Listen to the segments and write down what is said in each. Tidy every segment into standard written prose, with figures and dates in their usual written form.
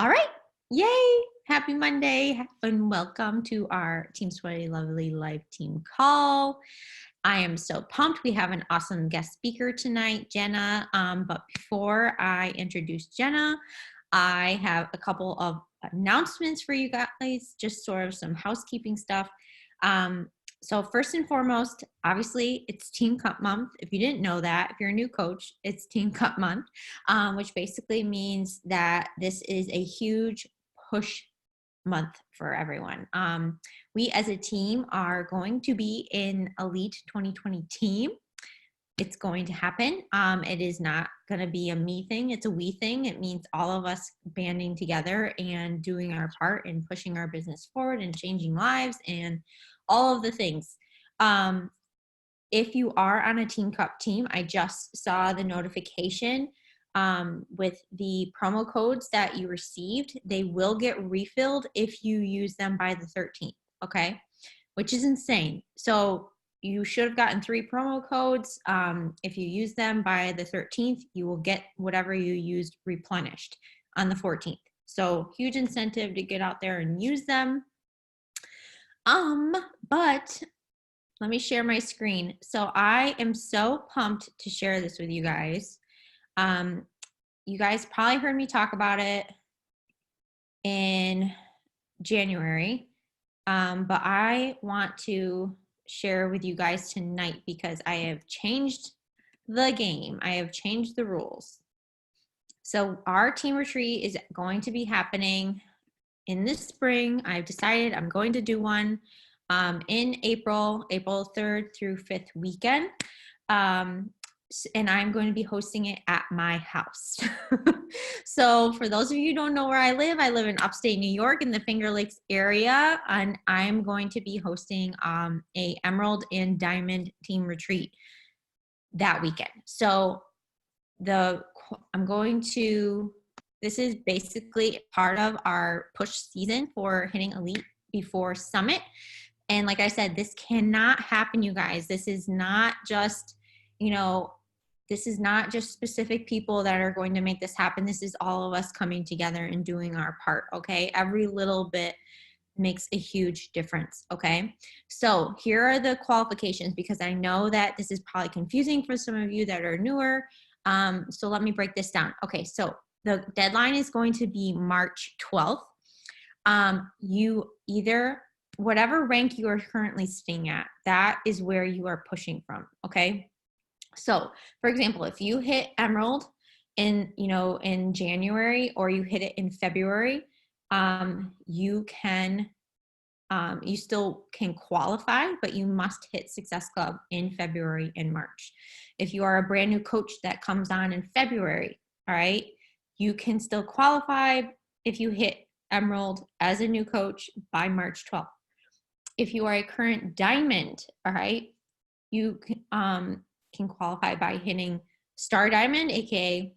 All right. Yay. Happy Monday and welcome to our Team Sweaty Lovely Live team call. I am so pumped. We have an awesome guest speaker tonight, Jena. But before I introduce Jena, I have a couple of announcements for you guys, just sort of some housekeeping stuff. So first and foremost, obviously, it's Team Cup Month. If you didn't know that, if you're a new coach, it's Team Cup Month, which basically means that this is a huge push month for everyone. We as a team are going to be in Elite 2020 team. It's going to happen. It is not going to be a me thing. It's a we thing. It means all of us banding together and doing our part and pushing our business forward and changing lives and all of the things. If you are on a Team Cup team, I just saw the notification with the promo codes that you received. They will get refilled if you use them by the 13th, okay? Which is insane. So you should have gotten 3 promo codes. If you use them by the 13th, you will get whatever you used replenished on the 14th. So huge incentive to get out there and use them. But let me share my screen. So I am so pumped to share this with you guys. You guys probably heard me talk about it in January, but I want to share with you guys tonight because I have changed the game. I have changed the rules. So our team retreat is going to be happening in the spring. I've decided I'm going to do one in April 3rd through 5th weekend. And I'm going to be hosting it at my house. So for those of you who don't know where I live in upstate New York in the Finger Lakes area, and I'm going to be hosting a Emerald and Diamond team retreat that weekend. So this is basically part of our push season for hitting Elite before Summit. And like I said, this cannot happen, you guys. This is not just, this is not just specific people that are going to make this happen. This is all of us coming together and doing our part, okay? Every little bit makes a huge difference, okay? So here are the qualifications because I know that this is probably confusing for some of you that are newer. So let me break this down. Okay, so the deadline is going to be March 12th. You either, whatever rank you are currently sitting at, that is where you are pushing from, okay? So for example, if you hit Emerald in January or you hit it in February, you still can qualify, but you must hit Success Club in February and March. If you are a brand new coach that comes on in February, all right, you can still qualify if you hit Emerald as a new coach by March 12th. If you are a current Diamond, all right, you can qualify by hitting Star Diamond, aka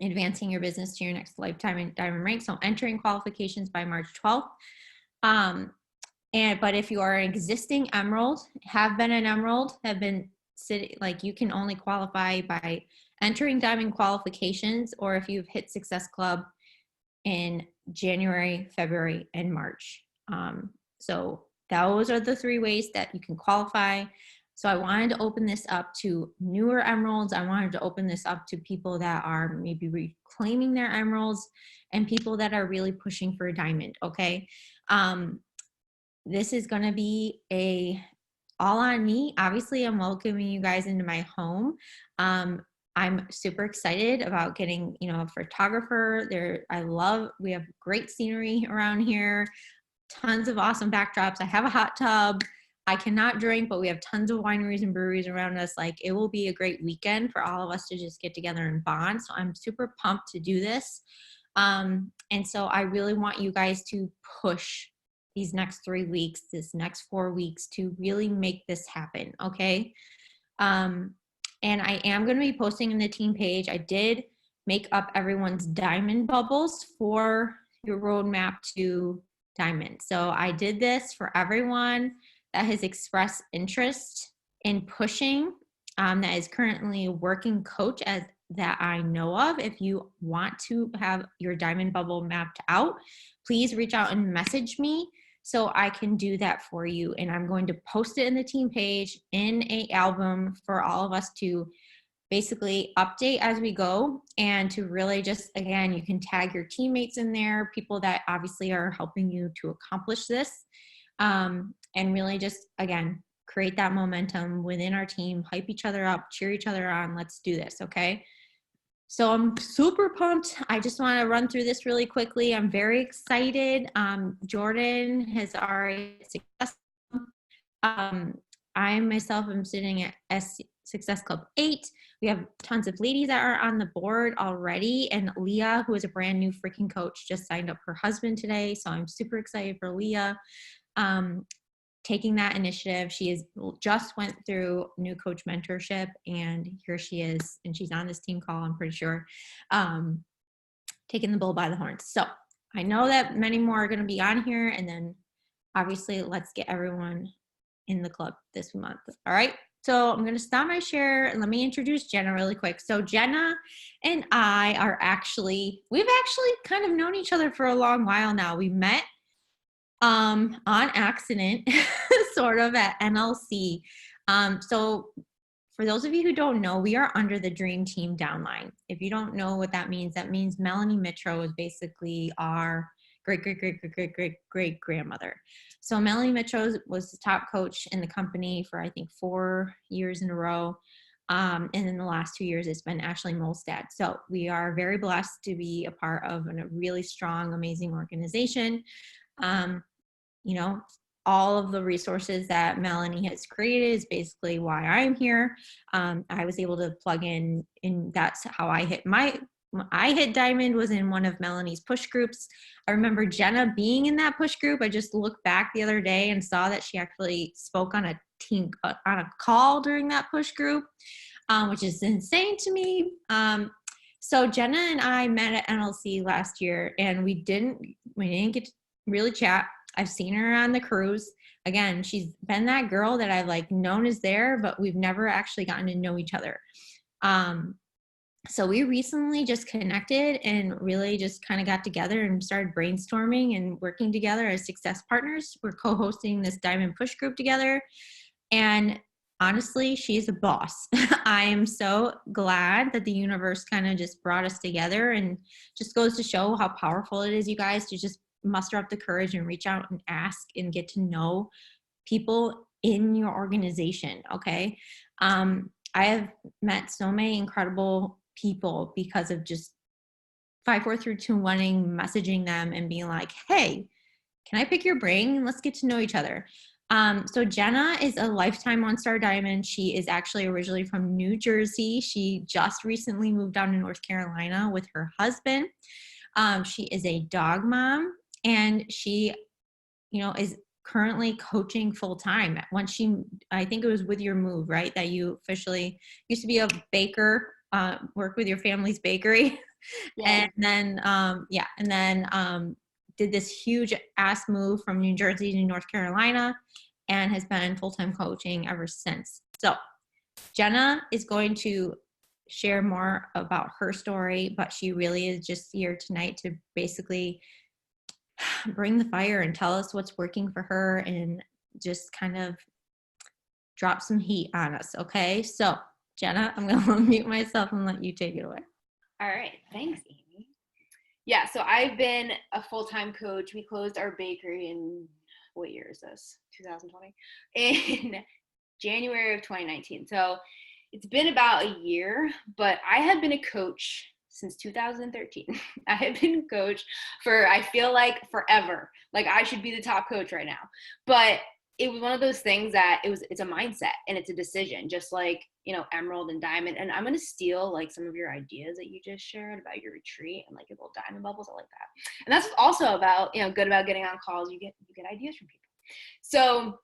advancing your business to your next lifetime in diamond rank. So entering qualifications by March 12th. But if you are an existing Emerald, have been an Emerald, have been sitting, like you can only qualify by entering diamond qualifications, or if you've hit Success Club in January, February, and March. So those are the 3 ways that you can qualify. So I wanted to open this up to newer Emeralds. I wanted to open this up to people that are maybe reclaiming their Emeralds and people that are really pushing for a Diamond, okay? This is gonna be all on me. Obviously, I'm welcoming you guys into my home. I'm super excited about getting, a photographer there. We have great scenery around here, tons of awesome backdrops. I have a hot tub. I cannot drink, but we have tons of wineries and breweries around us. Like, it will be a great weekend for all of us to just get together and bond. So I'm super pumped to do this. And so I really want you guys to push these next 3 weeks, this next 4 weeks to really make this happen, okay? And I am going to be posting in the team page. I did make up everyone's diamond bubbles for your roadmap to diamond. So I did this for everyone that has expressed interest in pushing, that is currently a working coach that I know of. If you want to have your diamond bubble mapped out, please reach out and message me so I can do that for you. And I'm going to post it in the team page in a album for all of us to basically update as we go, and to really just, again, you can tag your teammates in there, people that obviously are helping you to accomplish this, and really just, again, create that momentum within our team, hype each other up, cheer each other on. Let's do this. Okay. So I'm super pumped. I just want to run through this really quickly. I'm very excited. Jordan has already successful. I myself am sitting at Success Club 8. We have tons of ladies that are on the board already. And Leah, who is a brand new freaking coach, just signed up her husband today. So I'm super excited for Leah taking that initiative. She is just went through new coach mentorship, and here she is. And she's on this team call, I'm pretty sure, taking the bull by the horns. So I know that many more are going to be on here. And then obviously let's get everyone in the club this month. All right. So I'm going to stop my share and let me introduce Jena really quick. So Jena and I we've actually kind of known each other for a long while now. We met on accident, sort of, at NLC. So for those of you who don't know, we are under the Dream Team downline. If you don't know what that means Melanie Mitro is basically our great grandmother. So Melanie Mitro was the top coach in the company for, I think, 4 years in a row. And in the last 2 years, it's been Ashley Molstad. So we are very blessed to be a part of a really strong, amazing organization. You know, all of the resources that Melanie has created is basically why I'm here. I was able to plug in, and that's how I hit diamond, was in one of Melanie's push groups. I remember Jena being in that push group. I just looked back the other day and saw that she actually spoke on a call during that push group, which is insane to me. So Jena and I met at NLC last year, and we didn't get to really chat. I've seen her on the cruise. Again, she's been that girl that I've known is there, but we've never actually gotten to know each other. So we recently just connected and really just kind of got together and started brainstorming and working together as success partners. We're co-hosting this Diamond Push group together. And honestly, she's a boss. I am so glad that the universe kind of just brought us together, and just goes to show how powerful it is, you guys, to just muster up the courage and reach out and ask and get to know people in your organization. Okay. I have met so many incredible people because of just 5, 4, 3, 2, 1ing, messaging them and being like, hey, can I pick your brain? Let's get to know each other. So Jena is a lifetime 1-star diamond. She is actually originally from New Jersey. She just recently moved down to North Carolina with her husband. She is a dog mom, and she, is currently coaching full time. I think it was with your move, right? That you officially used to be a baker, work with your family's bakery. Yeah. And then did this huge ass move from New Jersey to North Carolina, and has been full-time coaching ever since. So Jena is going to share more about her story, but she really is just here tonight to basically bring the fire and tell us what's working for her, and just kind of drop some heat on us. Okay. So Jena, I'm going to unmute myself and let you take it away. All right. Thanks, Amy. Yeah. So I've been a full-time coach. We closed our bakery in, what year is this? 2020? In January of 2019. So it's been about a year, but I have been a coach since 2013. I have been a coach for, I feel like, forever. Like, I should be the top coach right now. But it was one of those things that it's a mindset and it's a decision, just like, Emerald and Diamond. And I'm going to steal some of your ideas that you just shared about your retreat and your little diamond bubbles. I like that. And that's also about, good about getting on calls. You get ideas from people. So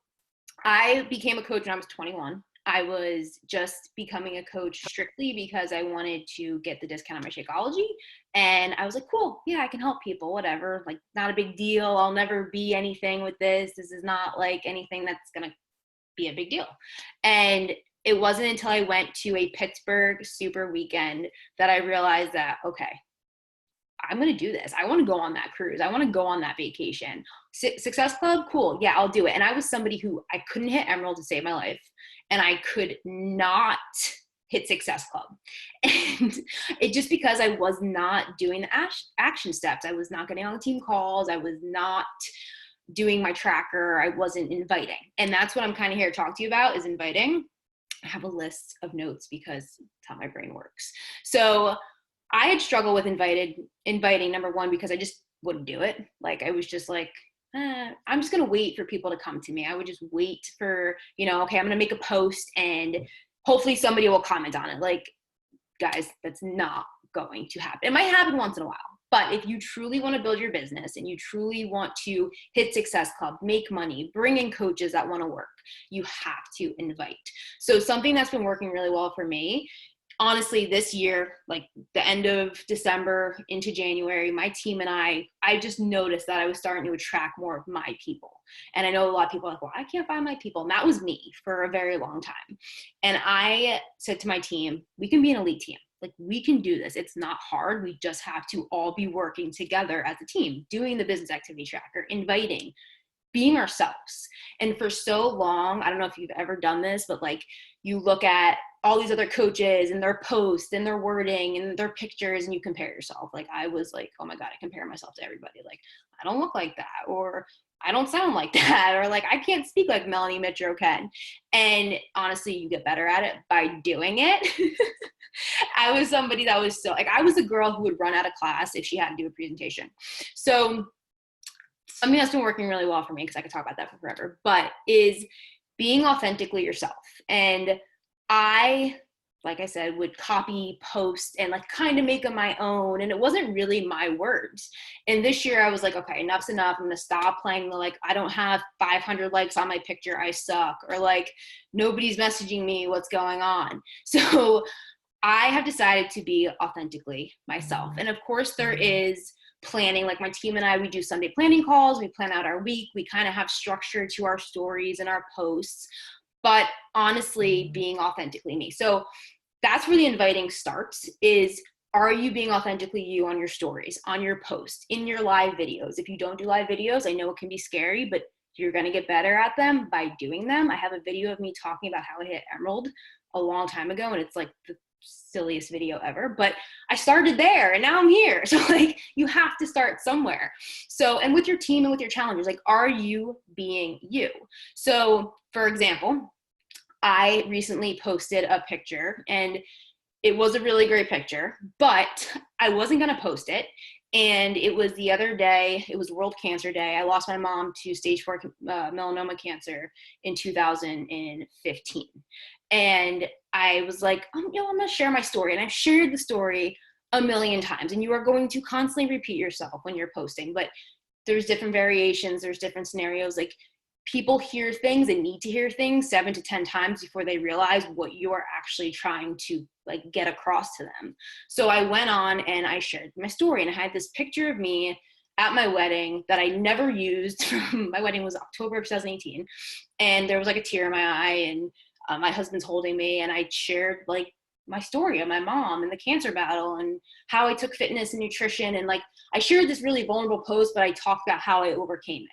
I became a coach when I was 21. I was just becoming a coach strictly because I wanted to get the discount on my Shakeology. And I was like, cool, yeah, I can help people, whatever. Not a big deal. I'll never be anything with this. This is not anything that's going to be a big deal. And it wasn't until I went to a Pittsburgh super weekend that I realized that, okay, I'm going to do this. I want to go on that cruise. I want to go on that vacation. Success Club, cool. Yeah, I'll do it. And I was somebody who I couldn't hit Emerald to save my life. And I could not hit Success Club. And it just because I was not doing the action steps. I was not getting on the team calls. I was not doing my tracker. I wasn't inviting. And that's what I'm kind of here to talk to you about, is inviting. I have a list of notes because it's how my brain works. So I had struggled with inviting, number one, because I just wouldn't do it. Like, I was just like, I'm just going to wait for people to come to me. I would just wait for, okay, I'm going to make a post and hopefully somebody will comment on it. Like, guys, that's not going to happen. It might happen once in a while, but if you truly want to build your business and you truly want to hit Success Club, make money, bring in coaches that want to work, you have to invite. So something that's been working really well for me, honestly, this year, like the end of December into January, my team and I just noticed that I was starting to attract more of my people. And I know a lot of people are like, well, I can't find my people. And that was me for a very long time. And I said to my team, we can be an elite team. Like, we can do this. It's not hard. We just have to all be working together as a team, doing the business activity tracker, inviting, being ourselves. And for so long, I don't know if you've ever done this, but like, you look at all these other coaches and their posts and their wording and their pictures, and you compare yourself. Like, I was like, oh my God, I compare myself to everybody. Like, I don't look like that, or I don't sound like that, or like, I can't speak like Melanie Mitchell can. And honestly, you get better at it by doing it. I was somebody that was I was a girl who would run out of class if she had to do a presentation. So something that's been working really well for me, because I could talk about that for forever, but is being authentically yourself. And I, like I said, would copy, post, and like kind of make them my own. And it wasn't really my words. And this year I was like, okay, enough's enough. I'm going to stop playing the, like, I don't have 500 likes on my picture, I suck. Or like, nobody's messaging me, what's going on? So I have decided to be authentically myself. And of course there is planning. Like, my team and I, we do Sunday planning calls. We plan out our week. We kind of have structure to our stories and our posts, but honestly, being authentically me. So that's where the inviting starts, is, are you being authentically you on your stories, on your posts, in your live videos? If you don't do live videos, I know it can be scary, but you're going to get better at them by doing them. I have a video of me talking about how I hit Emerald a long time ago, and it's like the silliest video ever, but I started there and now I'm here. So like, you have to start somewhere. So, and with your team and with your challenges, like, are you being you? So for example, I recently posted a picture, and it was a really great picture, but I wasn't going to post it. And it was the other day, it was World Cancer Day. I lost my mom to stage 4 melanoma cancer in 2015. And I was like, I'm going to share my story. And I've shared the story a million times. And you are going to constantly repeat yourself when you're posting. But there's different variations. There's different scenarios. Like, people hear things and need to hear things 7 to 10 times before they realize what you are actually trying to like get across to them. So I went on and I shared my story, and I had this picture of me at my wedding that I never used. My wedding was October of 2018. And there was like a tear in my eye, and my husband's holding me, and I shared like my story of my mom and the cancer battle and how I took fitness and nutrition. And like, I shared this really vulnerable post, but I talked about how I overcame it.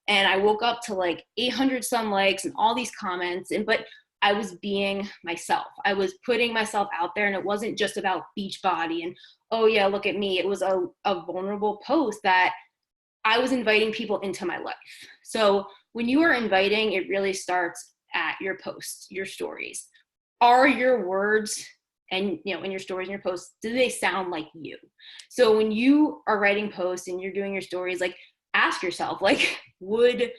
And I woke up to like 800 some likes and all these comments, but I was being myself. I was putting myself out there, and it wasn't just about beach body and, oh yeah, look at me. It was a vulnerable post that I was inviting people into my life. So when you are inviting, it really starts at your posts, your stories. Are your words and, in your stories and your posts, do they sound like you? So when you are writing posts and you're doing your stories, like, ask yourself, like, would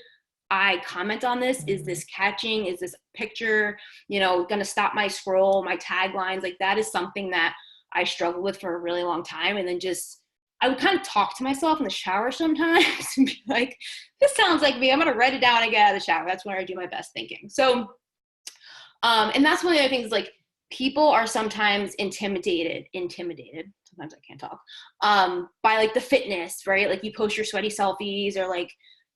I comment on this? Is this catching? Is this picture, going to stop my scroll, my taglines? Like, that is something that I struggled with for a really long time. And then I would kind of talk to myself in the shower sometimes and be like, this sounds like me. I'm going to write it down and get out of the shower. That's where I do my best thinking. So, and that's one of the other things, like, people are sometimes intimidated, sometimes I can't talk, by like the fitness, right? Like, you post your sweaty selfies, or like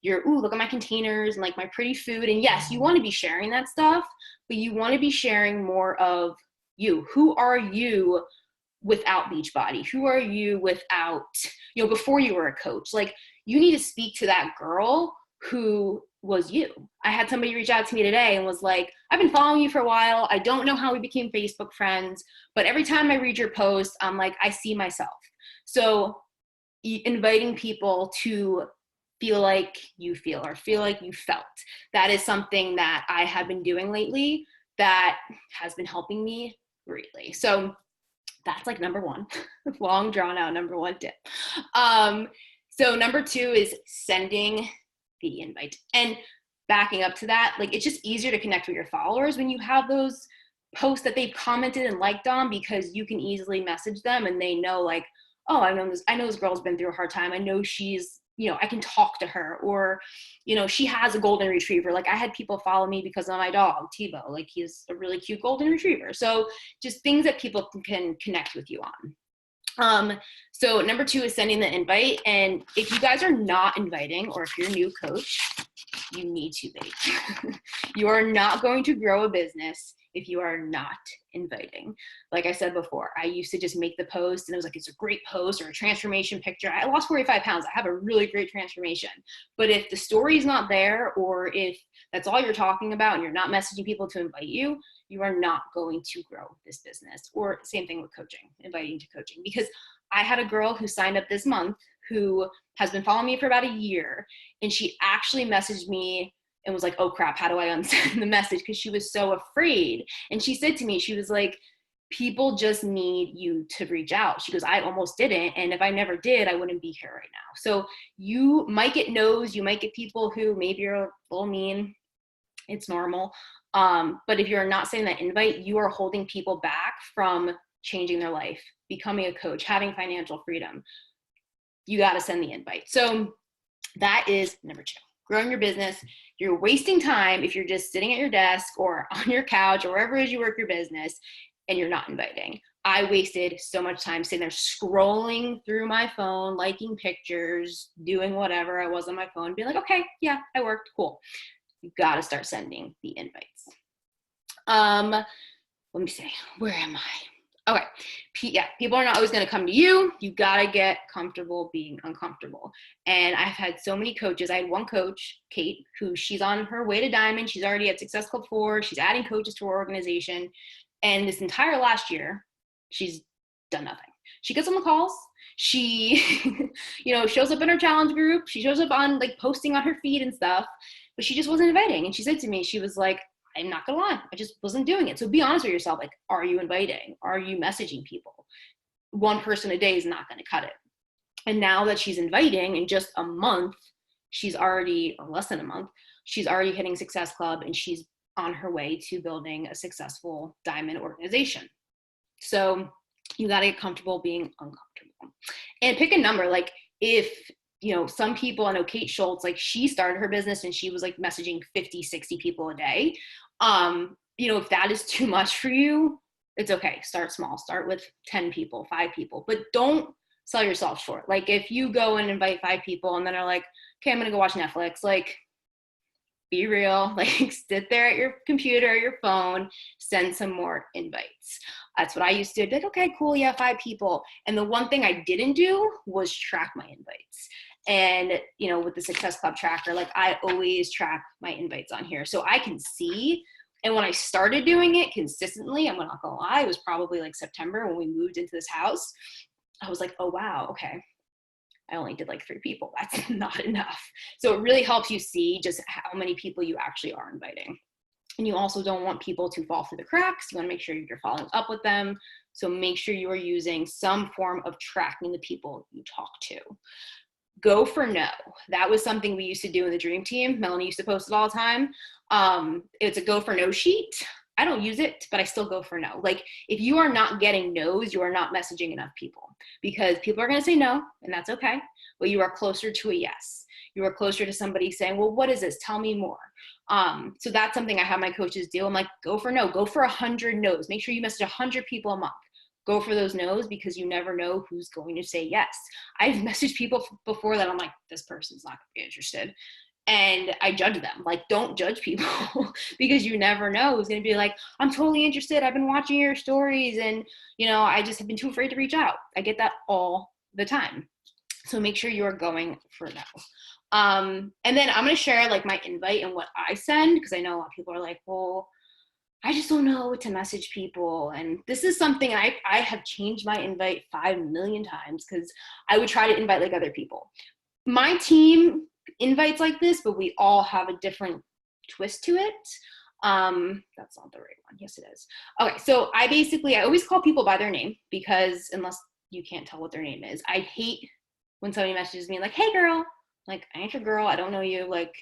ooh, look at my containers and like my pretty food. And yes, you want to be sharing that stuff, but you want to be sharing more of you. Who are you without Beachbody? Who are you without, before you were a coach? Like, you need to speak to that girl who was you. I had somebody reach out to me today and was like, I've been following you for a while. I don't know how we became Facebook friends, but every time I read your post, I'm like, I see myself. So inviting people to feel like you feel or feel like you felt. That is something that I have been doing lately that has been helping me greatly. So that's like number one, long drawn out number one tip. So number two is sending the invite. And backing up to that, like, it's just easier to connect with your followers when you have those posts that they've commented and liked on, because you can easily message them and they know, like, oh, I know this girl's been through a hard time. I know she's, I can talk to her, or, she has a golden retriever. Like, I had people follow me because of my dog, Tebow. Like, he's a really cute golden retriever. So just things that people can connect with you on. So number two is sending the invite. And if you guys are not inviting, or if you're a new coach, you need to be. You are not going to grow a business if you are not inviting. Like I said before, I used to just make the post and it was like, it's a great post or a transformation picture. I lost 45 pounds. I have a really great transformation. But if the story is not there, or if that's all you're talking about and you're not messaging people to invite you, you are not going to grow this business. Or same thing with coaching, inviting to coaching. Because I had a girl who signed up this month who has been following me for about a year, and she actually messaged me and was like, oh crap, how do I unsend the message? Because she was so afraid. And she said to me, she was like, people just need you to reach out. She goes, I almost didn't. And if I never did, I wouldn't be here right now. So you might get no's, you might get people who maybe are a little mean. It's normal. But if you're not sending that invite, you are holding people back from changing their life, becoming a coach, having financial freedom. You got to send the invite. So that is number two. Growing your business. You're wasting time if you're just sitting at your desk or on your couch or wherever it is you work your business and you're not inviting. I wasted so much time sitting there scrolling through my phone, liking pictures, doing whatever I was on my phone, being like, okay, yeah, I worked, cool. You've got to start sending the invites. Let me see, where am I? Okay, yeah, people are not always going to come to you. You got to get comfortable being uncomfortable. And I've had so many coaches. I had one coach, Kate, who she's on her way to Diamond. She's already at Success Club 4. She's adding coaches to her organization. And this entire last year, she's done nothing. She gets on the calls. She, shows up in her challenge group. She shows up on, like, posting on her feed and stuff, but she just wasn't inviting. And she said to me, she was like, I'm not gonna lie, I just wasn't doing it. So be honest with yourself. Like, are you inviting? Are you messaging people? One person a day is not gonna cut it. And now that she's inviting, in just a month, or less than a month, she's already hitting Success Club, and she's on her way to building a successful Diamond organization. So you gotta get comfortable being uncomfortable. And pick a number. Like, if some people, I know Kate Schultz, like, she started her business and she was like messaging 50, 60 people a day. If that is too much for you, it's okay. Start small. Start with 10 people, 5 people, but don't sell yourself short. Like, if you go and invite 5 people and then are like, okay, I'm going to go watch Netflix, like, be real, like, sit there at your computer or your phone, send some more invites. That's what I used to do. Like, okay, cool. Yeah, 5 people. And the one thing I didn't do was track my invites. And, with the Success Club tracker, like, I always track my invites on here so I can see. And when I started doing it consistently, I'm not gonna lie, it was probably like September when we moved into this house. I was like, oh, wow, okay. I only did like 3 people. That's not enough. So it really helps you see just how many people you actually are inviting. And you also don't want people to fall through the cracks. You want to make sure you're following up with them. So make sure you are using some form of tracking the people you talk to. Go for no. That was something we used to do in the Dream Team. Melanie used to post it all the time. It's a go for no sheet. I don't use it, but I still go for no. Like, if you are not getting no's, you are not messaging enough people, because people are going to say no, and that's okay. But you are closer to a yes. You are closer to somebody saying, well, what is this? Tell me more. So that's something I have my coaches do. I'm like, go for no. Go for 100 no's. Make sure you message 100 people a month. Go for those no's, because you never know who's going to say yes. I've messaged people before that I'm like, this person's not going to be interested. And I judge them. Like, don't judge people because you never know who's going to be like, I'm totally interested. I've been watching your stories and, I just have been too afraid to reach out. I get that all the time. So make sure you're going for no. And then I'm going to share like my invite and what I send, because I know a lot of people are like, well, I just don't know what to message people. And this is something I have changed my invite 5 million times, because I would try to invite like other people. My team invites like this, but we all have a different twist to it. That's not the right one. Yes, it is. Okay, so I always call people by their name, because unless you can't tell what their name is, I hate when somebody messages me like, hey girl, like, I ain't your girl, I don't know you, like,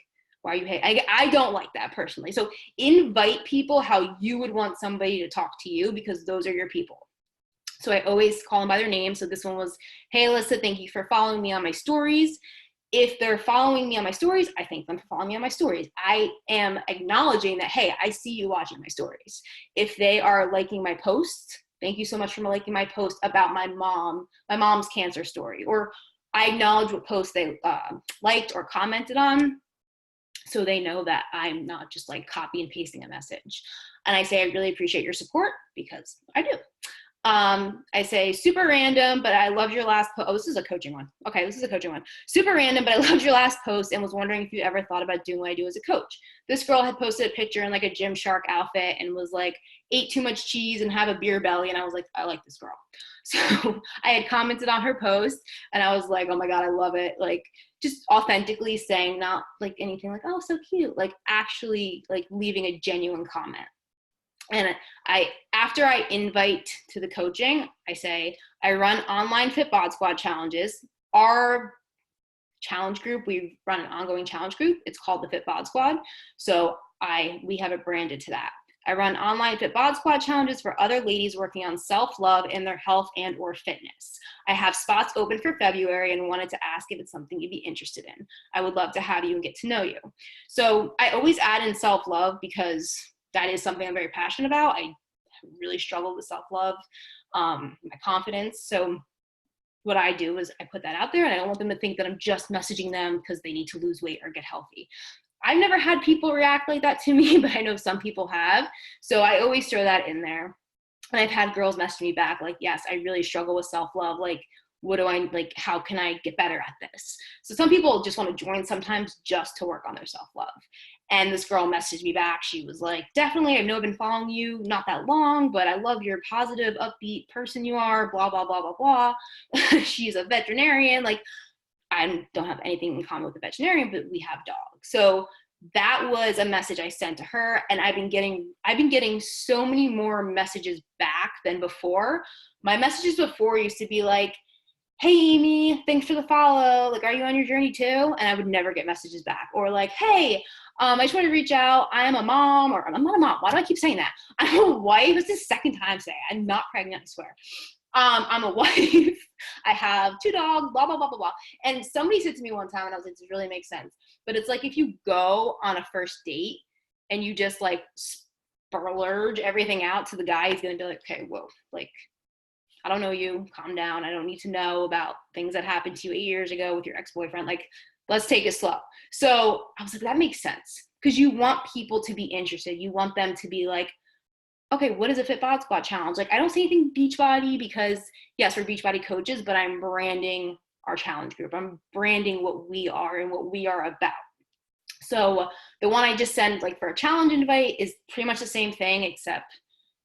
why are you hey? I don't like that personally. So invite people how you would want somebody to talk to you, because those are your people. So I always call them by their name. So this one was, hey Alyssa, thank you for following me on my stories. If they're following me on my stories, I thank them for following me on my stories. I am acknowledging that, hey, I see you watching my stories. If they are liking my posts, thank you so much for liking my post about my mom's cancer story. Or I acknowledge what posts they liked or commented on, so they know that I'm not just like copy and pasting a message. And I say, I really appreciate your support, because I do. I say, super random, but I loved your last post. Oh, this is a coaching one. Okay, this is a coaching one. Super random, but I loved your last post and was wondering if you ever thought about doing what I do as a coach. This girl had posted a picture in like a Gymshark outfit and was like, ate too much cheese and have a beer belly. And I was like, I like this girl. So I had commented on her post and I was like, oh my God, I love it. Like, just authentically saying, not like anything like, oh, so cute, like actually like leaving a genuine comment. And after I invite to the coaching, I say, I run online Fit Bod Squad challenges. Our challenge group, we run an ongoing challenge group. It's called the Fit Bod Squad. So we have it branded to that. I run online Fit Bod Squad challenges for other ladies working on self-love in their health and or fitness. I have spots open for February and wanted to ask if it's something you'd be interested in. I would love to have you and get to know you. So I always add in self-love, because that is something I'm very passionate about. I really struggle with self-love, my confidence. So what I do is I put that out there, and I don't want them to think that I'm just messaging them because they need to lose weight or get healthy. I've never had people react like that to me, but I know some people have. So I always throw that in there. And I've had girls message me back like, yes, I really struggle with self-love. Like, what do I, like, how can I get better at this? So some people just want to join sometimes just to work on their self-love. And this girl messaged me back. She was like, definitely, I know I've been following you not that long, but I love your positive, upbeat person you are, blah, blah, blah, blah, blah. She's a veterinarian. Like, I don't have anything in common with a veterinarian, but we have dogs. So that was a message I sent to her. And I've been getting so many more messages back than before. My messages before used to be like, hey, Amy, thanks for the follow. Like, are you on your journey too? And I would never get messages back. Or like, hey, I just want to reach out. I am a mom, or I'm not a mom. Why do I keep saying that? I'm a wife. It's the second time saying it. I'm not pregnant, I swear. I'm a wife. I have 2 dogs, blah, blah, blah, blah, blah. And somebody said to me one time, and I was like, this really makes sense. But it's like if you go on a first date and you just like splurge everything out to the guy, he's going to be like, okay, whoa, like, I don't know you, calm down. I don't need to know about things that happened to you 8 years ago with your ex-boyfriend. Like, let's take it slow. So I was like, that makes sense. Because you want people to be interested. You want them to be like, okay, what is a Fit Bod Squad challenge? Like, I don't say anything Beachbody, because yes, we're Beachbody coaches, but I'm branding our challenge group. I'm branding what we are and what we are about. So the one I just sent like for a challenge invite is pretty much the same thing, except,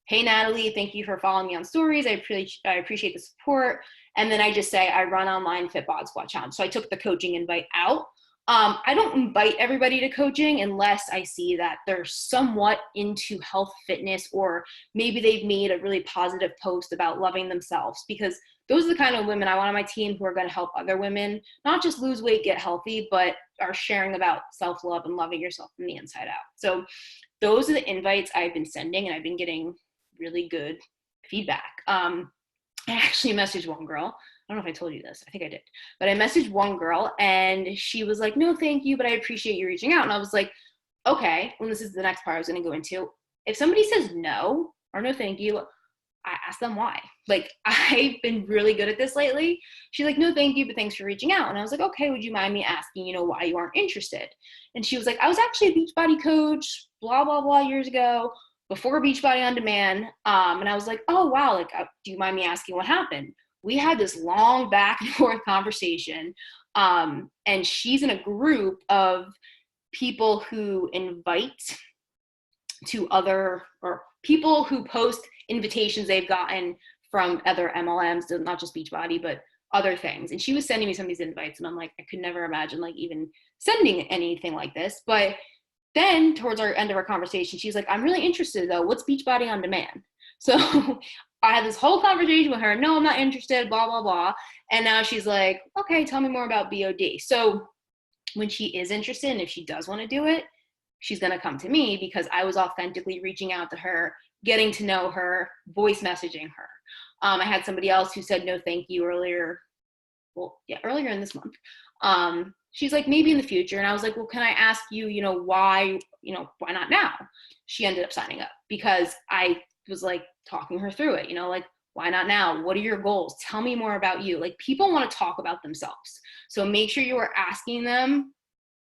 hey, Natalie, thank you for following me on stories. I appreciate the support. And then I just say, I run online Fit Bod Squad challenge. So I took the coaching invite out. I don't invite everybody to coaching unless I see that they're somewhat into health, fitness, or maybe they've made a really positive post about loving themselves, because those are the kind of women I want on my team who are going to help other women, not just lose weight, get healthy, but are sharing about self-love and loving yourself from the inside out. So those are the invites I've been sending, and I've been getting really good feedback. I actually messaged one girl. I don't know if I told you this. I think I did. But I messaged one girl and she was like, no, thank you, but I appreciate you reaching out. And I was like, okay, well, this is the next part I was going to go into. If somebody says no or no, thank you, I asked them why. Like, I've been really good at this lately. She's like, no, thank you, but thanks for reaching out. And I was like, okay, would you mind me asking, why you aren't interested? And she was like, I was actually a Beachbody coach, blah, blah, blah, years ago, before Beachbody On Demand. And I was like, oh, wow, like, do you mind me asking what happened? We had this long back and forth conversation. And she's in a group of people who invite to other, or people who post invitations they've gotten from other MLMs, not just Beachbody, but other things. And she was sending me some of these invites, and I'm like, I could never imagine like even sending anything like this. But then towards our end of our conversation, she's like, I'm really interested though. What's Beachbody On Demand? So I had this whole conversation with her. No, I'm not interested, blah, blah, blah. And now she's like, okay, tell me more about BOD. So when she is interested, and if she does want to do it, she's going to come to me because I was authentically reaching out to her, getting to know her, voice messaging her. I had somebody else who said no thank you earlier in this month. She's like, maybe in the future. And I was like, well, can I ask you, why not now? She ended up signing up because I was like talking her through it, like, why not now? What are your goals? Tell me more about you. Like, people want to talk about themselves. So make sure you are asking them,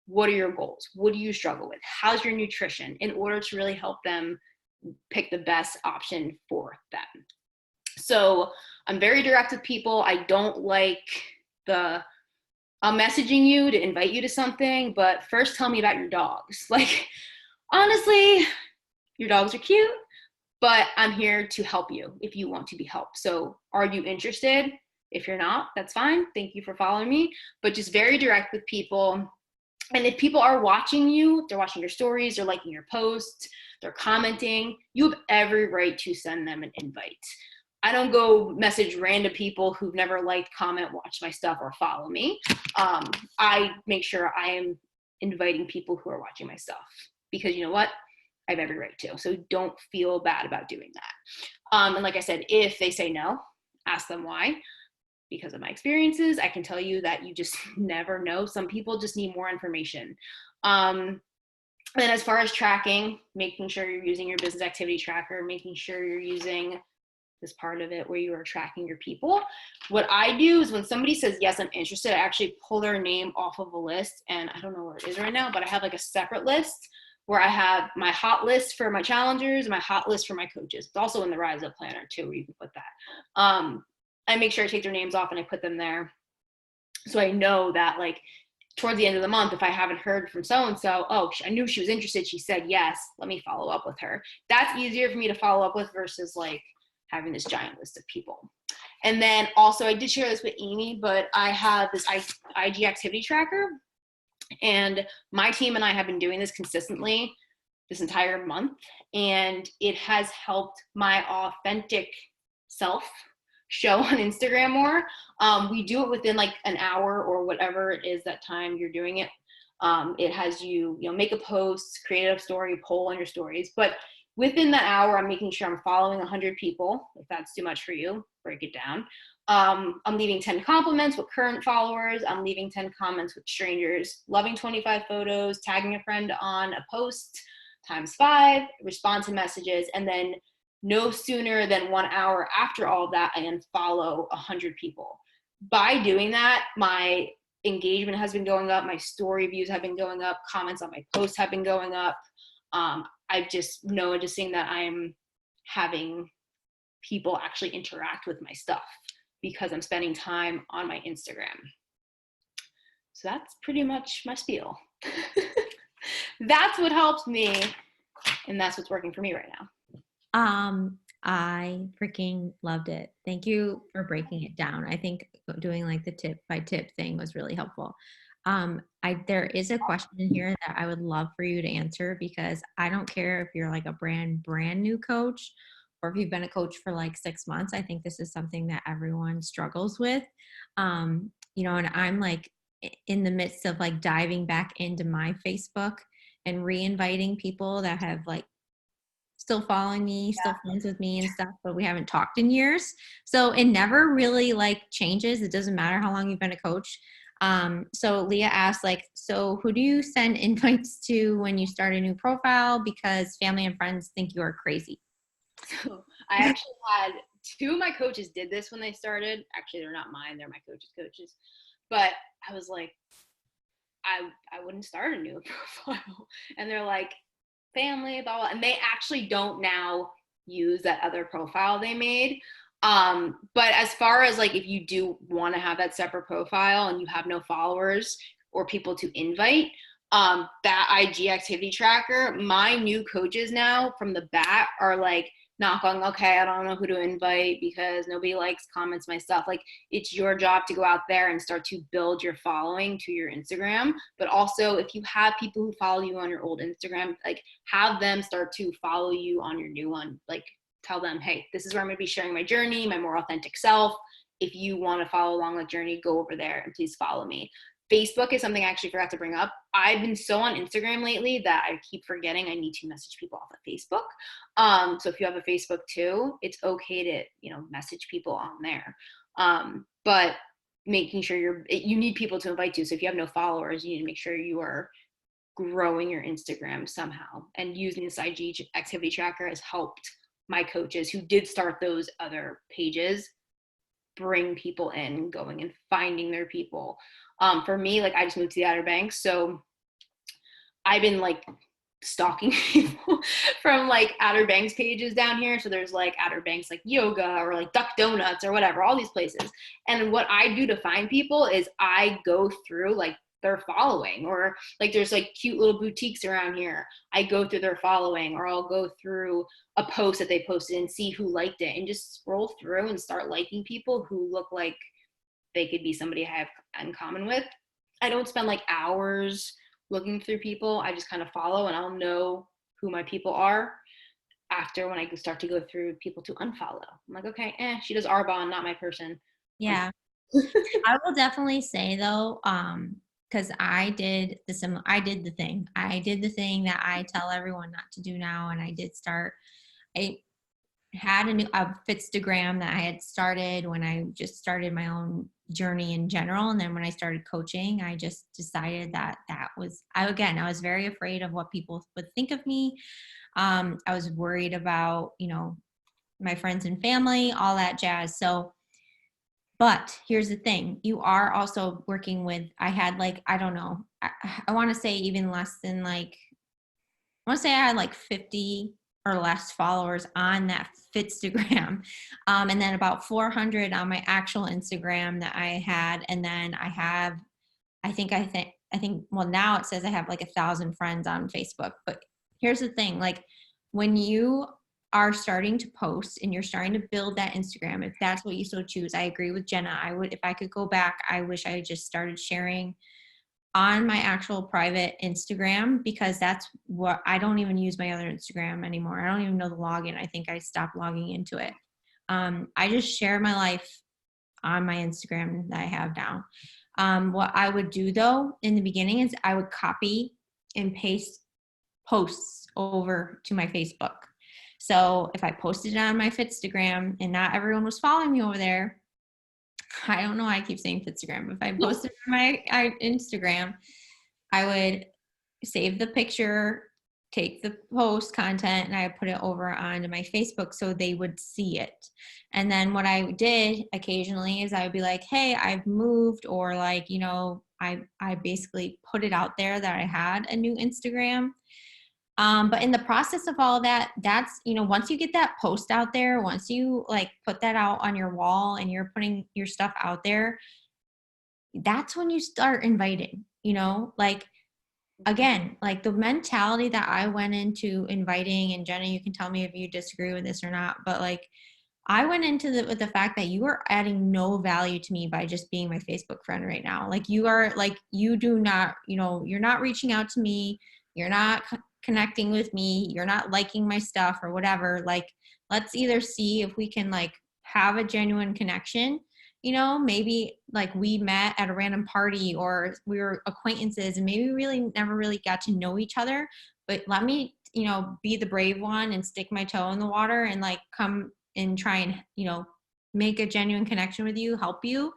what are your goals? What do you struggle with? How's your nutrition? In order to really help them pick the best option for them. So I'm very direct with people. I don't like I'm messaging you to invite you to something, but first tell me about your dogs. Like, honestly, your dogs are cute, but I'm here to help you if you want to be helped. So are you interested? If you're not, that's fine. Thank you for following me, but just very direct with people. And if people are watching you, they're watching your stories, they're liking your posts, they're commenting, you have every right to send them an invite. I don't go message random people who've never liked, comment, watch my stuff, or follow me. I make sure I am inviting people who are watching my stuff because you know what? I have every right to. So don't feel bad about doing that. And like I said, if they say no, ask them why. Because of my experiences, I can tell you that you just never know. Some people just need more information. And as far as tracking, making sure you're using your business activity tracker, making sure you're using this part of it where you are tracking your people. What I do is when somebody says, yes, I'm interested, I actually pull their name off of a list. And I don't know where it is right now, but I have like a separate list where I have my hot list for my challengers and my hot list for my coaches. It's also in the Rise Up Planner too, where you can put that. I make sure I take their names off and I put them there. So I know that like towards the end of the month, if I haven't heard from so-and-so, oh, I knew she was interested. She said yes, let me follow up with her. That's easier for me to follow up with versus like having this giant list of people. And then also I did share this with Amy, but I have this IG activity tracker, and my team and I have been doing this consistently this entire month, and it has helped my authentic self show on Instagram more. We do it within like an hour or whatever it is that time you're doing it. It has you make a post, create a story, poll on your stories. But within that hour, I'm making sure I'm following 100 people. If that's too much for you, break it down. I'm leaving 10 compliments with current followers. I'm leaving 10 comments with strangers, loving 25 photos, tagging a friend on a post times 5, respond to messages, and then no sooner than 1 hour after all of that, I unfollow 100 people. By doing that, my engagement has been going up, my story views have been going up, comments on my posts have been going up. I've just noticing that I'm having people actually interact with my stuff because I'm spending time on my Instagram. So that's pretty much my spiel. That's what helps me, and that's what's working for me right now. I freaking loved it. Thank you for breaking it down. I think doing like the tip by tip thing was really helpful. There is a question in here that I would love for you to answer, because I don't care if you're like a brand new coach or if you've been a coach for like 6 months. I think this is something that everyone struggles with. And I'm like in the midst of like diving back into my Facebook and re-inviting people that have like still following me, still friends with me and stuff, but we haven't talked in years. So it never really like changes. It doesn't matter how long you've been a coach. So Leah asked, like, so who do you send invites to when you start a new profile? Because family and friends think you are crazy. So I actually had two of my coaches did this when they started. Actually, they're not mine. They're my coaches. But I was like, I wouldn't start a new profile. And they're like, family, blah, blah. And they actually don't now use that other profile they made. But as far as like, if you do want to have that separate profile and you have no followers or people to invite, that IG activity tracker, my new coaches now from the bat are like not going, okay, I don't know who to invite because nobody likes, comments my stuff. Like, it's your job to go out there and start to build your following to your Instagram. But also, if you have people who follow you on your old Instagram, like, have them start to follow you on your new one. Like, tell them, hey, this is where I'm going to be sharing my journey, my more authentic self. If you want to follow along that journey, go over there and please follow me. Facebook is something I actually forgot to bring up. I've been so on Instagram lately that I keep forgetting I need to message people off of Facebook. So if you have a Facebook too, it's okay to, message people on there. But making sure you need people to invite to. So if you have no followers, you need to make sure you are growing your Instagram somehow. And using this IG activity tracker has helped my coaches who did start those other pages bring people in, going and finding their people. For me, like, I just moved to the Outer Banks, so I've been like stalking people from like Outer Banks pages down here. So there's like Outer Banks like yoga or like Duck Donuts or whatever, all these places. And what I do to find people is I go through like their following, or like there's like cute little boutiques around here. I go through their following, or I'll go through a post that they posted and see who liked it and just scroll through and start liking people who look like they could be somebody I have in common with. I don't spend like hours looking through people. I just kind of follow, and I'll know who my people are after when I start to go through people to unfollow. I'm like, okay, she does Arbonne, not my person. Yeah. I will definitely say though, because I did the thing that I tell everyone not to do now. And I had a Fitstagram that I had started when I just started my own journey in general. And then when I started coaching, I just decided that I was very afraid of what people would think of me. I was worried about, my friends and family, all that jazz. So, but here's the thing, you are also working with, I had like, I don't know, I want to say even less than like, I want to say I had like 50 or less followers on that Fitstagram. And then about 400 on my actual Instagram that I had. And then I think, well, now it says I have like 1,000 friends on Facebook. But here's the thing, like, when you are starting to post and you're starting to build that Instagram, if that's what you so choose, I agree with Jena. If I could go back, I wish I had just started sharing on my actual private Instagram, because that's what, I don't even use my other Instagram anymore. I don't even know the login. I think I stopped logging into it. I just share my life on my Instagram that I have now. What I would do though in the beginning is I would copy and paste posts over to my Facebook. So if I posted it on my Fitstagram and not everyone was following me over there, I don't know why I keep saying Fitstagram. If I posted on my Instagram, I would save the picture, take the post content, and I put it over onto my Facebook so they would see it. And then what I did occasionally is I would be like, hey, I've moved, or like, I basically put it out there that I had a new Instagram. But in the process of all that, that's, once you get that post out there, once you like put that out on your wall and you're putting your stuff out there, that's when you start inviting, like, again, like the mentality that I went into inviting, and Jena, you can tell me if you disagree with this or not, but like, I went into with the fact that you are adding no value to me by just being my Facebook friend right now. Like, you do not, you're not reaching out to me. You're not connecting with me. You're not liking my stuff or whatever. Like, let's either see if we can like have a genuine connection. Maybe like we met at a random party, or we were acquaintances, and maybe we really never really got to know each other, but let me, be the brave one and stick my toe in the water and like come and try and, make a genuine connection with you, help you.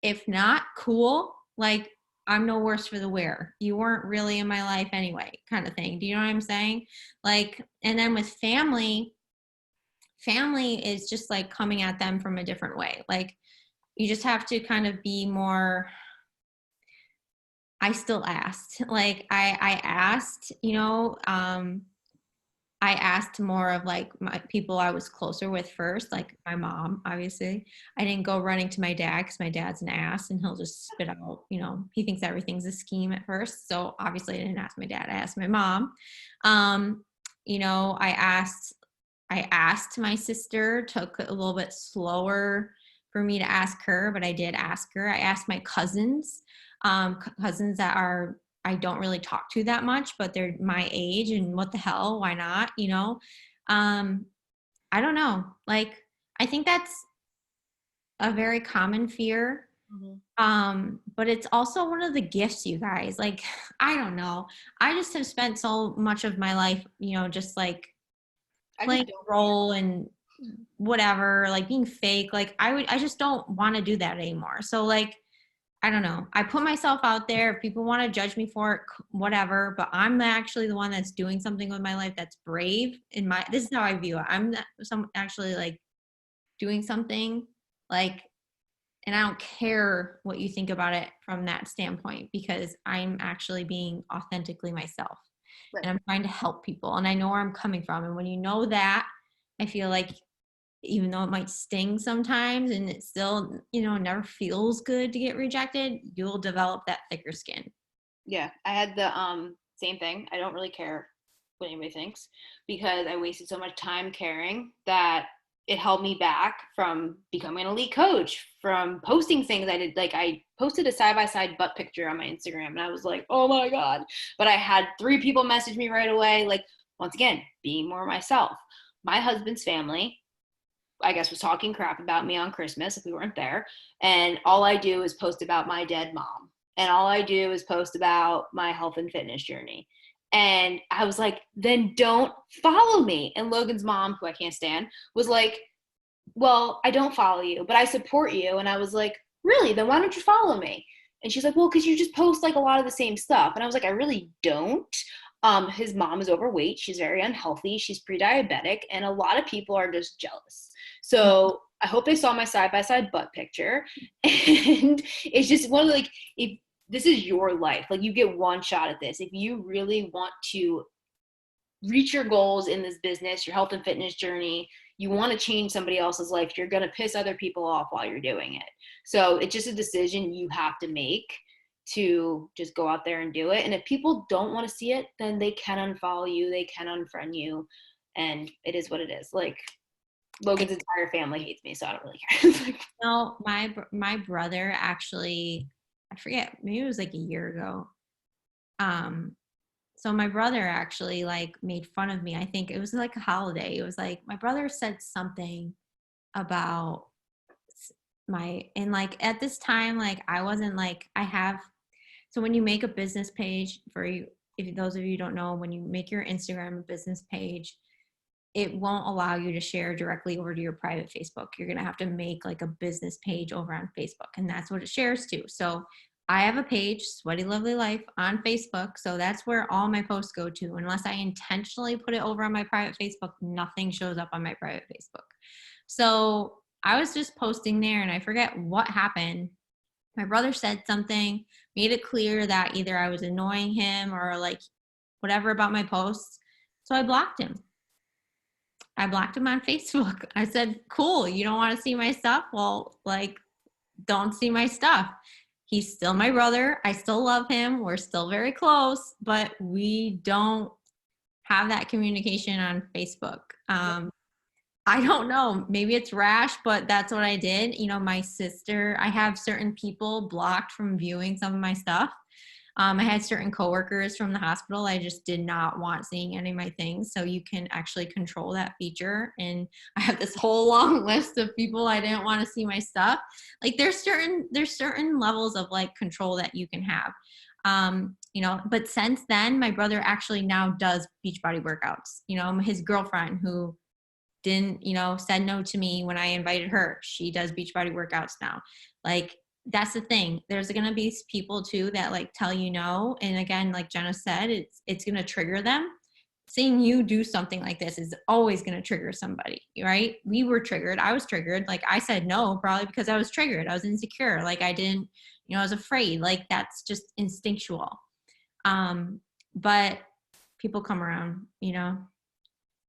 If not, cool. Like, I'm no worse for the wear. You weren't really in my life anyway, kind of thing. Do you know what I'm saying? Like, and then with family, family is just like coming at them from a different way. Like you just have to kind of be more. I still asked, like I asked, I asked more of like my people I was closer with first, like my mom, obviously. I didn't go running to my dad because my dad's an ass and he'll just spit out, he thinks everything's a scheme at first. So obviously I didn't ask my dad. I asked my mom. Um, I asked my sister, took a little bit slower for me to ask her, but I did ask her. I asked my cousins, cousins that are I don't really talk to that much, but they're my age and what the hell, why not, I don't know. Like, I think that's a very common fear. Mhm. But it's also one of the gifts, you guys. Like, I don't know. I just have spent so much of my life, just like I playing just don't a role and whatever, like being fake. Like, I just don't want to do that anymore. So, like, I don't know. I put myself out there. If people want to judge me for it, whatever. But I'm actually the one that's doing something with my life that's brave. This is how I view it. I'm actually like doing something like, and I don't care what you think about it from that standpoint because I'm actually being authentically myself right. and I'm trying to help people and I know where I'm coming from. And when you know that, I feel like even though it might sting sometimes and it still, never feels good to get rejected, you'll develop that thicker skin. Yeah, I had the same thing. I don't really care what anybody thinks because I wasted so much time caring that it held me back from becoming an elite coach, from posting things I did. Like I posted a side-by-side butt picture on my Instagram and I was like, oh my God. But I had 3 people message me right away. Like, once again, being more myself. My husband's family, I guess, was talking crap about me on Christmas if we weren't there. And all I do is post about my dead mom. And all I do is post about my health and fitness journey. And I was like, then don't follow me. And Logan's mom, who I can't stand, was like, well, I don't follow you, but I support you. And I was like, really? Then why don't you follow me? And she's like, well, because you just post like a lot of the same stuff. And I was like, I really don't. His mom is overweight. She's very unhealthy. She's pre-diabetic. And a lot of people are just jealous. So I hope they saw my side-by-side butt picture. And it's just one of the, like, if this is your life, like you get one shot at this. If you really want to reach your goals in this business, your health and fitness journey, you want to change somebody else's life, you're going to piss other people off while you're doing it. So it's just a decision you have to make to just go out there and do it. And if people don't want to see it, then they can unfollow you, they can unfriend you, and it is what it is. Like, Logan's entire family hates me, so I don't really care. No, my brother actually, I forget, maybe it was like a year ago. So my brother actually like made fun of me. I think it was like a holiday. It was like my brother said something about and like at this time, like I wasn't like so when you make a business page for you, if those of you don't know, when you make your Instagram a business page, it won't allow you to share directly over to your private Facebook. You're going to have to make like a business page over on Facebook, and that's what it shares to. So I have a page, Sweaty Lovely Life, on Facebook. So that's where all my posts go to. Unless I intentionally put it over on my private Facebook, nothing shows up on my private Facebook. So I was just posting there and I forget what happened. My brother said something, made it clear that either I was annoying him or like whatever about my posts. So I blocked him. I blocked him on Facebook. I said, cool, you don't want to see my stuff? Well, like, don't see my stuff. He's still my brother. I still love him. We're still very close, but we don't have that communication on Facebook. I don't know. Maybe it's rash, but that's what I did. My sister, I have certain people blocked from viewing some of my stuff. I had certain coworkers from the hospital. I just did not want seeing any of my things. So you can actually control that feature. And I have this whole long list of people I didn't want to see my stuff. Like there's certain levels of like control that you can have. But since then, my brother actually now does Beachbody workouts. His girlfriend who didn't, said no to me when I invited her. She does Beachbody workouts now. Like, that's the thing. There's going to be people too that like tell you no. And again, like Jena said, it's going to trigger them. seeing you do something like this is always going to trigger somebody, right? We were triggered. I was triggered. Like I said no, probably because I was triggered. I was insecure. Like I didn't, I was afraid. Like that's just instinctual. But people come around,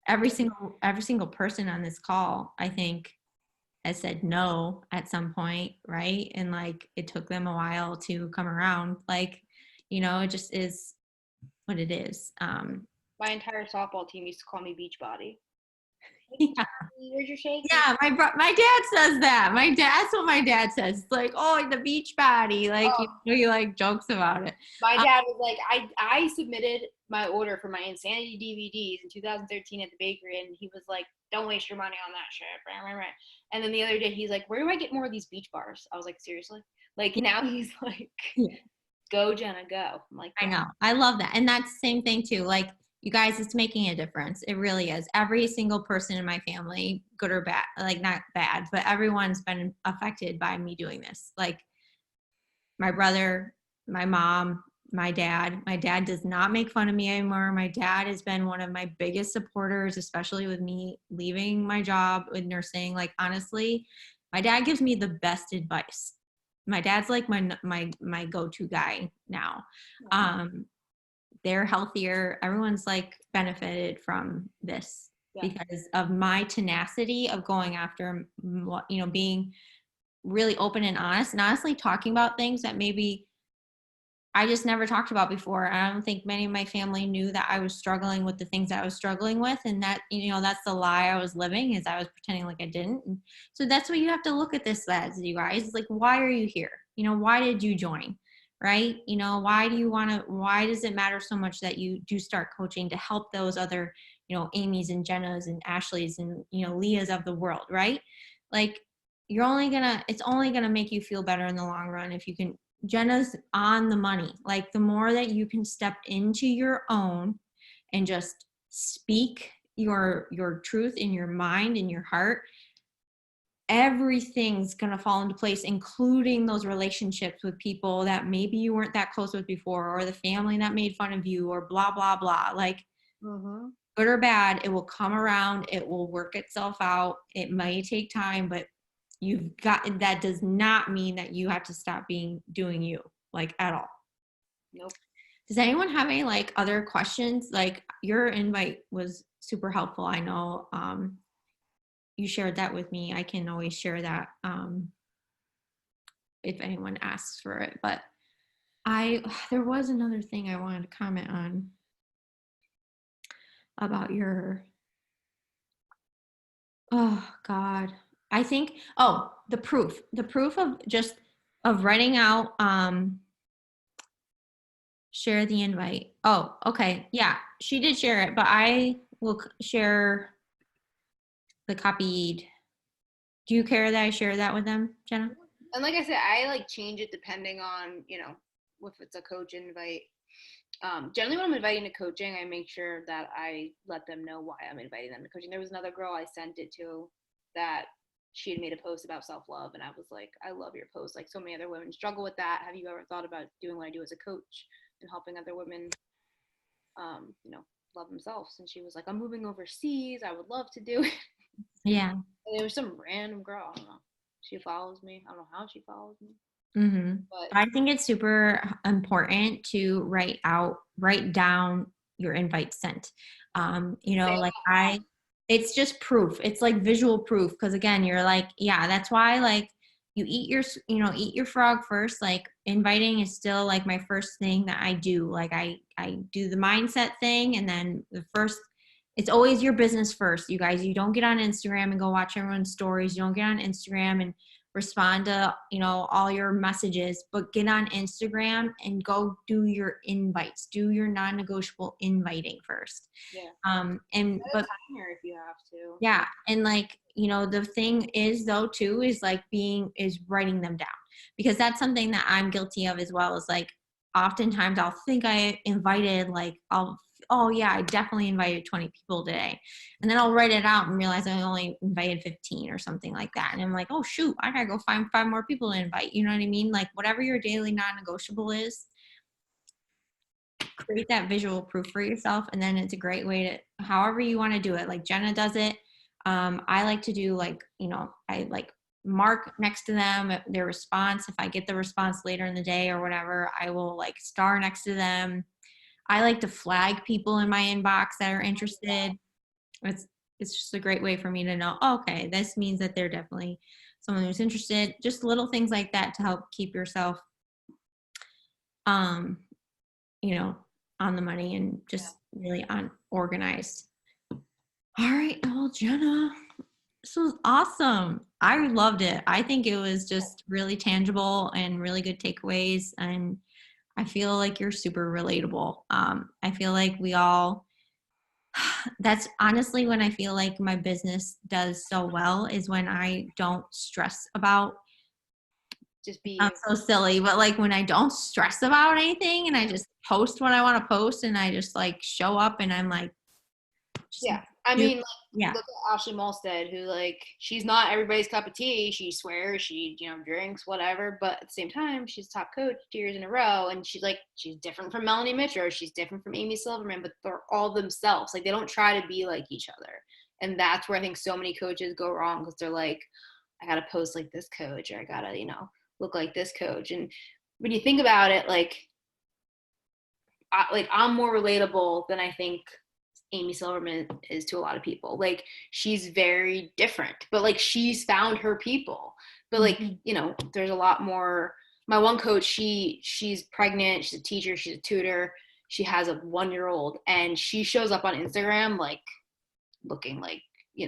every single person on this call, I think, has said no at some point, right? And like it took them a while to come around. Like, it just is what it is. My entire softball team used to call me Beachbody. Yeah. Where's your shake? Yeah, my dad says that. That's what my dad says. It's like, oh, the beach body. Like, Oh. he like jokes about it. My dad was like, I submitted my order for my Insanity DVDs in 2013 at the bakery, and he was like, don't waste your money on that shit. And then the other day, he's like, where do I get more of these beach bars? I was like, seriously? Like, now he's like, go, Jenna, go. I'm like, I know. I love that. And that's the same thing too. Like, you guys, it's making a difference. It really is. Every single person in my family, good or bad, like not bad, but everyone's been affected by me doing this. Like my brother, my mom, my dad. My dad does not make fun of me anymore. My dad has been one of my biggest supporters, especially with me leaving my job with nursing. Like honestly, my dad gives me the best advice. My dad's like my go-to guy now. They're healthier. Everyone's like benefited from this because of my tenacity of going after, being really open and honest and honestly talking about things that maybe I just never talked about before. I don't think many of my family knew that I was struggling with the things I was struggling with. And that, that's the lie I was living, is I was pretending like I didn't. And so that's what you have to look at this as, you guys. It's like, why are you here? Why did you join? Right? Why does it matter so much that you do start coaching to help those other, Amy's and Jenna's and Ashley's and, Leah's of the world, right? Like it's only gonna make you feel better in the long run if you can. Jenna's on the money. Like the more that you can step into your own and just speak your truth in your mind and your heart, everything's going to fall into place, including those relationships with people that maybe you weren't that close with before, or the family that made fun of you, or blah, blah, blah. Like good or bad, it will come around. It will work itself out. It may take time, but that does not mean that you have to stop doing you, like at all. Nope. Does anyone have any like other questions? Like your invite was super helpful. I know you shared that with me. I can always share that if anyone asks for it. But there was another thing I wanted to comment on about your, oh God. I think, the proof of writing out, share the invite. Oh, okay. Yeah, she did share it, but I will share the copied. Do you care that I share that with them, Jenna? And like I said, I like change it depending on, if it's a coach invite. Generally when I'm inviting to coaching, I make sure that I let them know why I'm inviting them to coaching. There was another girl I sent it to that she had made a post about self-love, and I was like, I love your post. Like so many other women struggle with that. Have you ever thought about doing what I do as a coach and helping other women, love themselves? And she was like, I'm moving overseas. I would love to do it. Yeah. And there was some random girl. I don't know. She follows me. I don't know how she follows me. Mm-hmm. But I think it's super important to write down your invite sent. It's just proof. It's like visual proof. Cause again, you're like, yeah, that's why like you eat your frog first. Like inviting is still like my first thing that I do. Like I do the mindset thing. And then it's always your business first, you guys. You don't get on Instagram and go watch everyone's stories. You don't get on Instagram and respond to all your messages, but get on Instagram and go do your invites, do your non-negotiable inviting first. But timer if you have to. Yeah. And like, the thing is though too, is like writing them down, because that's something that I'm guilty of as well. Is like, oftentimes I'll think I invited oh yeah, I definitely invited 20 people today. And then I'll write it out and realize I only invited 15 or something like that. And I'm like, oh shoot, I gotta go find 5 more people to invite. You know what I mean? Like whatever your daily non-negotiable is, create that visual proof for yourself, and then it's a great way to, however you want to do it. Like Jena does it. I like to do like, I like mark next to them their response. If I get the response later in the day or whatever, I will like star next to them. I like to flag people in my inbox that are interested. It's just a great way for me to know, oh, okay, this means that they're definitely someone who's interested. Just little things like that to help keep yourself um on the money and just really organized. All right, well, Jena, this was awesome. I loved it. I think it was just really tangible and really good takeaways, and I feel like you're super relatable. I feel like we all, that's honestly when I feel like my business does so well, is when I don't stress about, Just be I'm so silly, but like when I don't stress about anything and I just post what I want to post and I just like show up and I'm like, just yeah. I do, mean, like, yeah. look at Ashley Molstead, who like she's not everybody's cup of tea. She swears, she drinks whatever, but at the same time, she's top coach 2 years in a row, and she's different from Melanie Mitchell, she's different from Amy Silverman, but they're all themselves. Like they don't try to be like each other, and that's where I think so many coaches go wrong because they're like, I gotta post like this coach, or I gotta look like this coach. And when you think about it, I'm more relatable than I think Amy Silverman is to a lot of people. Like she's very different, but like she's found her people. But like, there's a lot more. My one coach, she's pregnant, she's a teacher, she's a tutor, she has a 1-year-old, and she shows up on Instagram like looking like, she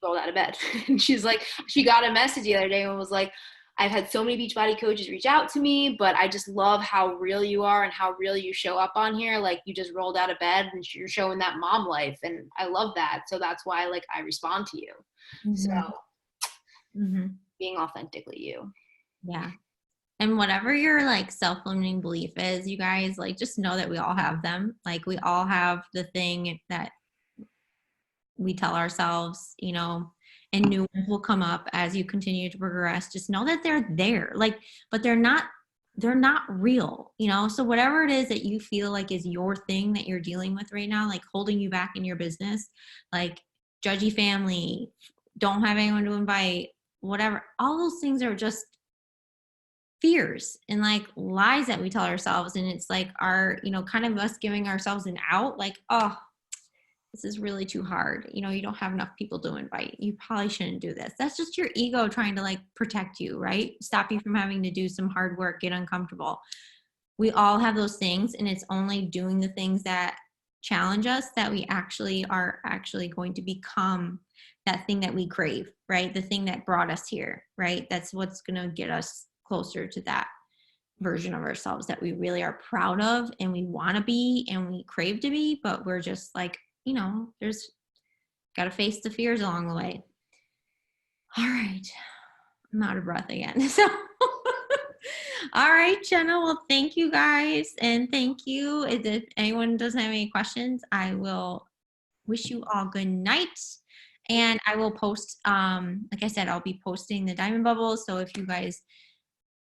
rolled out of bed. And she's like, she got a message the other day and was like, I've had so many Beachbody coaches reach out to me, but I just love how real you are and how real you show up on here. Like you just rolled out of bed and you're showing that mom life. And I love that. So that's why I respond to you. So being authentically you. Yeah. And whatever your like self-limiting belief is, you guys, like just know that we all have them. Like we all have the thing that we tell ourselves, and new ones will come up as you continue to progress. Just know that they're there. Like, but they're not real, So whatever it is that you feel like is your thing that you're dealing with right now, like holding you back in your business, like judgy family, don't have anyone to invite, whatever, all those things are just fears and like lies that we tell ourselves. And it's like our, kind of us giving ourselves an out, like, oh, this is really too hard. You don't have enough people to invite. You probably shouldn't do this. That's just your ego trying to like protect you, right? Stop you from having to do some hard work, get uncomfortable. We all have those things, and it's only doing the things that challenge us that we are going to become that thing that we crave, right? The thing that brought us here, right? That's what's going to get us closer to that version of ourselves that we really are proud of and we want to be and we crave to be, but we're just like, there's got to face the fears along the way. All right. I'm out of breath again. So, all right, Jena. Well, thank you guys. And thank you. If anyone doesn't have any questions, I will wish you all good night. And I will post, like I said, I'll be posting the diamond bubbles. So if you guys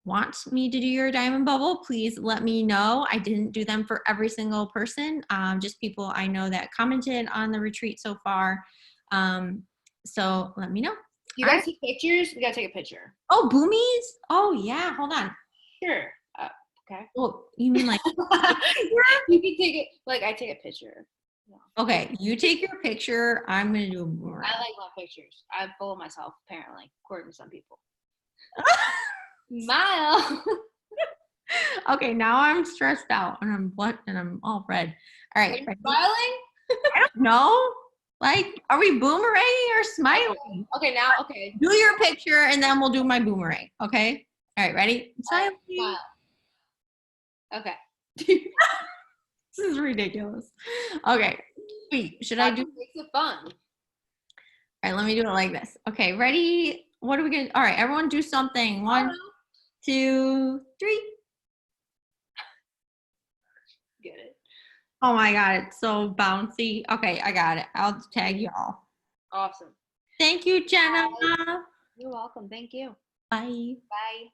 want me to do your diamond bubble, please let me know. I didn't do them for every single person, just people I know that commented on the retreat so far. So let me know. You guys take pictures? We gotta take a picture. Oh, boomies? Oh yeah, hold on. Sure. Okay. Well, you mean like you can take it, like I take a picture. Okay, you take your picture. I'm gonna do a boomerang. I like my pictures. I'm full of myself, apparently, according to some people. Smile. Okay, now I'm stressed out and I'm all red. All right. Are you smiling? I don't know. Like, are we boomeranging or smiling? Okay, now, okay. Do your picture and then we'll do my boomerang. Okay. All right, ready? Smile. Okay. This is ridiculous. Okay. Wait, should I do? Makes it fun. All right, let me do it like this. Okay, ready? What are we gonna? All right, everyone, do something. 1, 2, 3. Get it. Oh my God, it's so bouncy. Okay, I got it. I'll tag you all. Awesome. Thank you, Jena. You're welcome. Thank you. Bye. Bye.